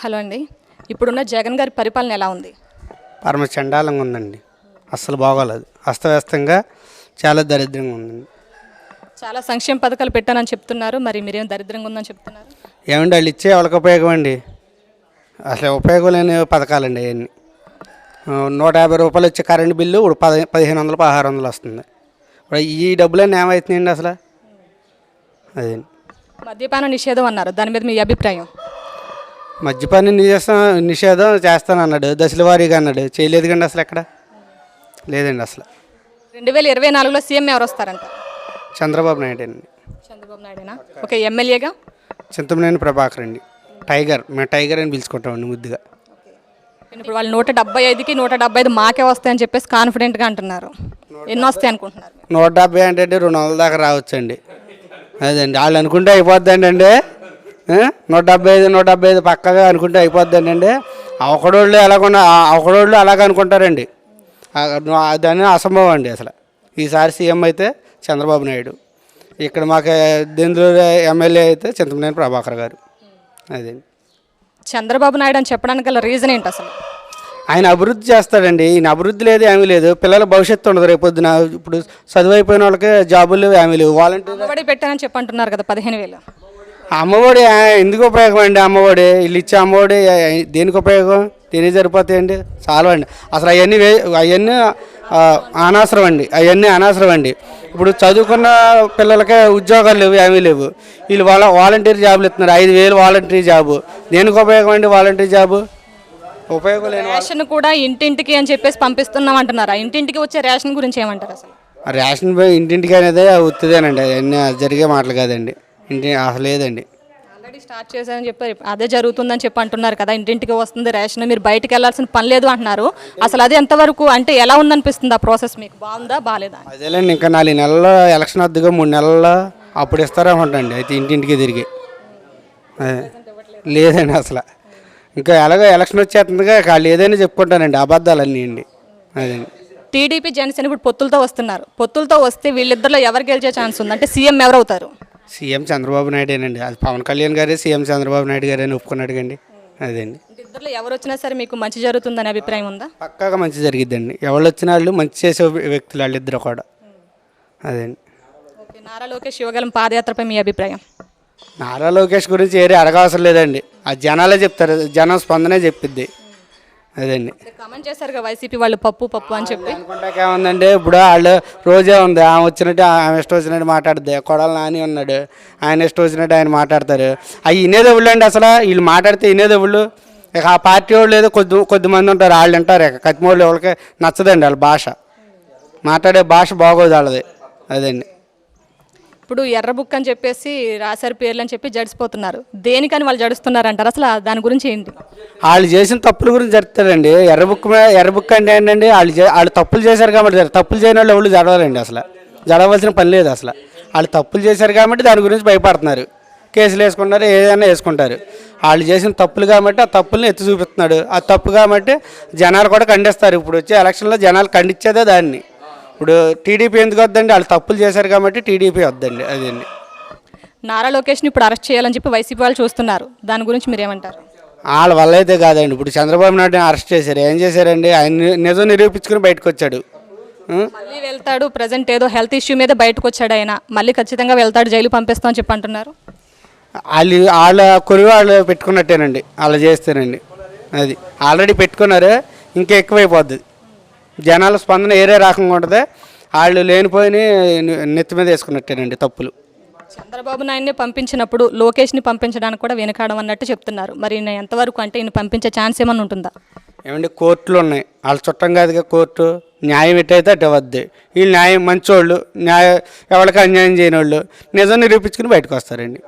Hello అండి. ఇప్పుడున్న జగన్ గారి పరిపాలన ఎలా ఉంది? పరమ చండాలంగా ఉందండి. అస్సలు బాగోలేదు. అస్తవ్యస్తంగా చాలా దరిద్రంగా ఉందండి. చాలా సంక్షేమ పథకాలు పెట్టానని చెప్తున్నారు. మరి మీరేం దరిద్రంగా ఉందని చెప్తున్నారు? ఏమండి వాళ్ళు ఇచ్చే వాళ్ళకి ఉపయోగం అండి. అసలు ఉపయోగం లేని పథకాలండి అవన్నీ. 150 రూపాయలు వచ్చే కరెంట్ బిల్లు ఇప్పుడు 1500 1600 వస్తుంది. ఇప్పుడు ఈ డబ్బులన్నీ ఏమవుతున్నాయండి అసలు? అదే మద్యపాన నిషేధం అన్నారు, దాని మీద మీ అభిప్రాయం? మద్యపాన నిషేధం చేస్తానన్నాడు, దశల వారీగా అన్నాడు. చేయలేదు కండి అసలు ఎక్కడ లేదండి అసలు. 2024లో సీఎం ఎవరు వస్తారంట? చంద్రబాబు నాయుడు అండి. చంద్రబాబు నాయుడేనా? ఓకే. ఎమ్మెల్యేగా చింతమనేని ప్రభాకర్ అండి. టైగర్, మేము టైగర్ అని పిలుచుకుంటామండి ముద్దుగా. ఇప్పుడు వాళ్ళు 175కి 175 మాకే వస్తాయని చెప్పేసి కాన్ఫిడెంట్గా అంటున్నారు. ఎన్ని వస్తాయి అనుకుంటున్నారు? 170 అంటే 200 దాకా రావచ్చండి. అదండి వాళ్ళు అనుకుంటే అయిపోద్దండి అండి. 175 పక్కగా అనుకుంటే అయిపోద్దండి అండి. ఒకడోళ్ళు ఒకడోళ్ళు అలాగ అనుకుంటారండి. దాన్ని అసంభవం అండి అసలు. ఈసారి సీఎం అయితే చంద్రబాబు నాయుడు, ఇక్కడ మాకు దెందులూరు ఎమ్మెల్యే అయితే చింతమనేని ప్రభాకర్ గారు. అదండి. చంద్రబాబు నాయుడు అని చెప్పడానికి గల రీజన్ ఏంటి అసలు? ఆయన అభివృద్ధి చేస్తాడండి. ఈయన అభివృద్ధి లేదు, ఏమీ లేదు. పిల్లల భవిష్యత్తు ఉండదు రేపొద్దున. ఇప్పుడు చదువు అయిపోయిన వాళ్ళకి జాబులు ఏమీ లేవు. అమ్మఒడి పెట్టానని చెప్పంటున్నారు కదా, 15,000. అమ్మఒడి ఎందుకు ఉపయోగం అండి? అమ్మఒడి వీళ్ళు ఇచ్చే అమ్మఒడి దేనికి ఉపయోగం? దేనికి సరిపోతాయండి? చాలు అండి అసలు. అవన్నీ అనవసరం అండి. అవన్నీ అనవసరం అండి. ఇప్పుడు చదువుకున్న పిల్లలకే ఉద్యోగాలు లేవు, ఏమీ లేవు. వీళ్ళు వాలంటీర్ జాబులు ఇస్తున్నారు. 5,000 వాలంటీర్ జాబు దేనికి ఉపయోగం అండి? వాలంటీర్ జాబు ఉపయోగం లేదు. రేషన్ కూడా ఇంటింటికి అని చెప్పేసి పంపిస్తున్నాం అంటున్నారు. ఆ ఇంటింటికి వచ్చే రేషన్ గురించి ఏమంటారు అసలు? రేషన్ ఇంటింటికి అనేది ఉత్తిదేనండి. అవన్నీ జరిగే మాటలు కాదండి. అసలు లేదండి. ఆల్రెడీ స్టార్ట్ చేశారని చెప్పారు. అదే జరుగుతుందని చెప్పి అంటున్నారు కదా, ఇంటింటికి వస్తుంది రేషన్, మీరు బయటకు వెళ్ళాల్సిన పని లేదు అంటున్నారు. అసలు అది ఎంతవరకు, అంటే ఎలా ఉందనిపిస్తుంది ఆ ప్రాసెస్ మీకు? బాగుందా బాగాలేదా? అదేలేండి. ఇంకా 4 నెలల్లో ఎలక్షన్ వద్దుగా, 3 నెలల్లో అప్పుడు ఇస్తారేమంటండి. అయితే ఇంటింటికి తిరిగి లేదండి అసలు. ఇంకా ఎలాగో ఎలక్షన్ వచ్చేస్తుందిగా, వాళ్ళు ఏదైనా చెప్పుకుంటానండి, అబద్ధాలన్నీ అండి. అదండి. టీడీపీ జనసేన ఇప్పుడు పొత్తులతో వస్తున్నారు. పొత్తులతో వస్తే వీళ్ళిద్దరిలో ఎవరు గెలిచే ఛాన్స్ ఉంది? అంటే సీఎం ఎవరు అవుతారు? సీఎం చంద్రబాబు నాయుడేనండి. అది పవన్ కళ్యాణ్ గారే సీఎం చంద్రబాబు నాయుడు గారే ఒప్పుకున్నాడు కండి. అదండి. ఇద్దరిలో ఎవరు వచ్చినా సరే మీకు మంచి జరుగుతుందని అభిప్రాయం ఉందా? పక్కాగా మంచి జరిగిద్దండి. ఎవరు వచ్చిన వాళ్ళు మంచి చేసే వ్యక్తులు వాళ్ళిద్దరు కూడా. అదండి. ఓకే. నారా లోకేష్ యువగలం పాదయాత్రపై మీ అభిప్రాయం? నారా లోకేష్ గురించి ఏరే అడగవసరం లేదండి. ఆ జనాలే చెప్తారు, జనం స్పందనే చెప్పిద్ది. అదండి. కామెంట్ చేశారు వైసీపీ వాళ్ళు పప్పు అని చెప్పి. అనుకుంటాకేముందండి, ఇప్పుడు వాళ్ళు రోజే ఉంది. ఆమె వచ్చినట్టు ఆమె ఇష్టం వచ్చినట్టు మాట్లాడుద్ది. కొడాలి నాని ఉన్నాడు, ఆయన ఇష్టం వచ్చినట్టు ఆయన మాట్లాడతారు. అవి వినేదేవుళ్ళు అండి అసలు. వీళ్ళు మాట్లాడితే వినేదేవుళ్ళు. ఇక ఆ పార్టీ వాళ్ళు ఏదో కొద్దిమంది ఉంటారు, వాళ్ళు వింటారు. ఇక కత్తిమూళ్ళు ఎవరికి నచ్చదండి వాళ్ళ భాష, మాట్లాడే భాష బాగోదు వాళ్ళది. అదండి. ఇప్పుడు ఎర్ర బుక్ అని చెప్పేసి రాశారు పేర్లు అని చెప్పి జడిసిపోతున్నారు. దేనికని వాళ్ళు జడుస్తున్నారు అంటారు? అసలు దాని గురించి ఏంటి? వాళ్ళు చేసిన తప్పుల గురించి జరుగుతారండి. ఎర్ర బుక్ అంటే ఏంటండి, వాళ్ళు తప్పులు చేశారు కాబట్టి. తప్పులు చేయని వాళ్ళు ఎవరు జడవాలండి అసలు. జడవలసిన పని లేదు అసలు. వాళ్ళు తప్పులు చేశారు కాబట్టి దాని గురించి భయపడుతున్నారు, కేసులు వేసుకుంటారు, ఏదైనా వేసుకుంటారు. వాళ్ళు చేసిన తప్పులు కాబట్టి ఆ తప్పుల్ని ఎత్తి చూపిస్తున్నాడు. ఆ తప్పు కాబట్టి జనాలు కూడా ఖండిస్తారు. ఇప్పుడు వచ్చే ఎలక్షన్లో జనాలు ఖండించేదే దాన్ని. ఇప్పుడు టీడీపీ ఎందుకు వద్దండి? వాళ్ళు తప్పులు చేశారు కాబట్టి టీడీపీ వద్దండి. అదండి. నారా లోకేష్ని ఇప్పుడు అరెస్ట్ చేయాలని చెప్పి వైసీపీ వాళ్ళు చూస్తున్నారు. దాని గురించి మీరు ఏమంటారు? వాళ్ళ వల్ల అయితే కాదండి. ఇప్పుడు చంద్రబాబు నాయుడుని అరెస్ట్ చేశారు. ఏం చేశారండి? ఆయన నిజం నిరూపించుకుని బయటకు వచ్చాడు. మళ్ళీ వెళ్తాడు. ప్రజెంట్ ఏదో హెల్త్ ఇష్యూ మీద బయటకు వచ్చాడు ఆయన. మళ్ళీ ఖచ్చితంగా వెళ్తాడు, జైలు పంపిస్తామని చెప్పి అంటున్నారు. వాళ్ళ కొరివి వాళ్ళు పెట్టుకున్నట్టేనండి. అలా చేస్తేనండి. అది ఆల్రెడీ పెట్టుకున్నారు, ఇంకా ఎక్కువైపోద్ది. జనాల స్పందన ఏరే రకంగా ఉంటుంది. వాళ్ళు లేనిపోయి నెత్తి మీద వేసుకున్నట్టేనండి తప్పులు. చంద్రబాబు నాయుడిని పంపించినప్పుడు లోకేష్ని పంపించడానికి కూడా వెనకాడం అన్నట్టు చెప్తున్నారు. మరి ఈయన ఎంతవరకు, అంటే ఈయన పంపించే ఛాన్స్ ఏమన్నా ఉంటుందా? ఏమండి, కోర్టులు ఉన్నాయి. వాళ్ళ చుట్టం కాదుగా కోర్టు. న్యాయం ఎట్టయితే అటు వద్ది. వీళ్ళు న్యాయం మంచోళ్ళు, ఎవరికి అన్యాయం చేయని వాళ్ళు నిజం నిరూపించుకుని బయటకు వస్తారండి.